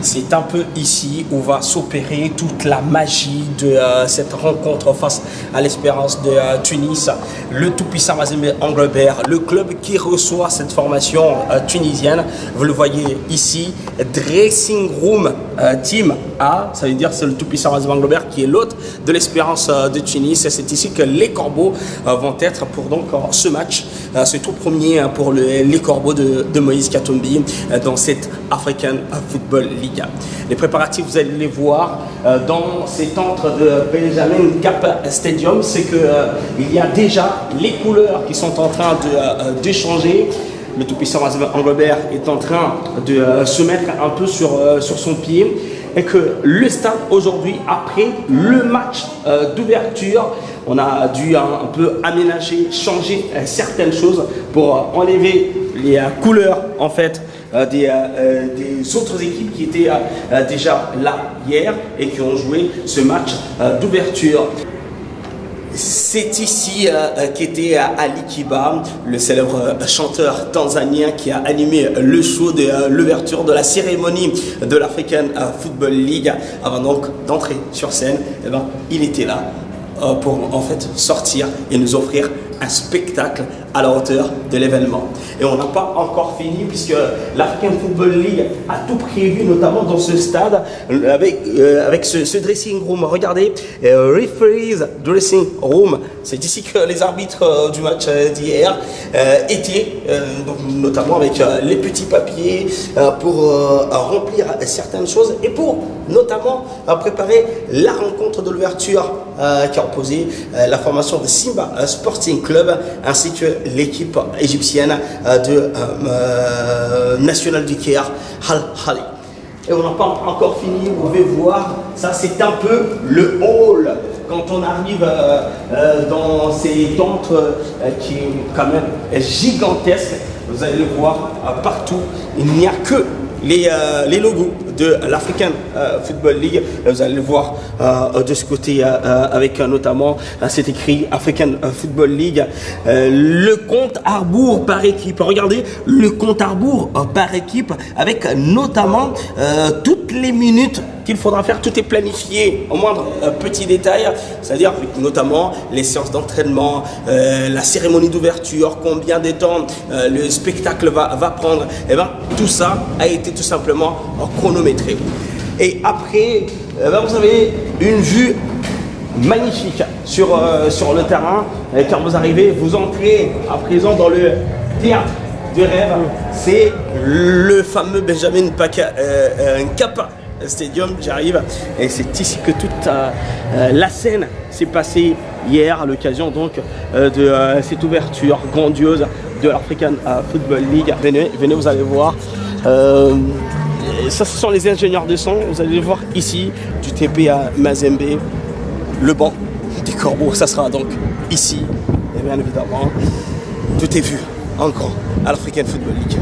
C'est un peu ici où va s'opérer toute la magie de cette rencontre face à l'Espérance de Tunis. Le tout-puissant Mazembe Anglebert, le club qui reçoit cette formation tunisienne. Vous le voyez ici, Dressing Room Team A, ça veut dire c'est le tout-puissant Mazembe Anglebert qui est l'hôte de l'Espérance de Tunis. Et c'est ici que les Corbeaux vont être pour donc ce match, ce tout premier pour les Corbeaux de Moïse Katumbi dans cette African Football League. Les préparatifs, vous allez les voir dans cet entre de Benjamin Cap Stadium, c'est que il y a déjà les couleurs qui sont en train de changer. Le tout-puissant Mazembe Anglebert est en train de se mettre un peu sur son pied et que le stade aujourd'hui, après le match d'ouverture, on a dû un peu aménager, changer certaines choses pour enlever les couleurs en fait des autres équipes qui étaient déjà là hier et qui ont joué ce match d'ouverture. C'est ici qu'était Ali Kiba, le célèbre chanteur tanzanien qui a animé le show de l'ouverture de la cérémonie de l'African Football League. Avant donc d'entrer sur scène, eh ben, il était là pour en fait sortir et nous offrir un spectacle à la hauteur de l'événement. Et on n'a pas encore fini puisque l'African Football League a tout prévu, notamment dans ce stade avec ce dressing room. Regardez, referees dressing room. C'est ici que les arbitres du match d'hier étaient, donc, notamment avec les petits papiers pour remplir certaines choses et pour notamment préparer la rencontre de l'ouverture qui a opposé la formation de Simba Sporting Club ainsi que l'équipe égyptienne de National du Caire, Al Ahly. Et on n'a pas encore fini, vous pouvez voir, ça c'est un peu le hall. Quand on arrive dans ces tentes qui est quand même gigantesque, vous allez le voir partout, il n'y a que les logos de l'African Football League. Vous allez le voir de ce côté avec notamment c'est écrit African Football League. Le compte à rebours par équipe. Regardez le compte à rebours par équipe avec notamment toutes les minutes qu'il faudra faire. Tout est planifié au moindre petit détail, c'est-à-dire notamment les séances d'entraînement, la cérémonie d'ouverture, combien de temps le spectacle va prendre. Et ben tout ça a été tout simplement chronométré. Et après, vous avez une vue magnifique sur le terrain. Et quand vous arrivez, vous entrez à présent dans le théâtre de rêve. C'est le fameux Benjamin Kappa Stadium. J'arrive et c'est ici que toute la scène s'est passée hier à l'occasion donc de cette ouverture grandiose de l'African Football League. Venez, vous allez voir. Ça, ce sont les ingénieurs de son. Vous allez voir ici du TP à Mazembe. Le banc des Corbeaux, ça sera donc ici. Et bien évidemment, tout est vu en grand à l'African Football League.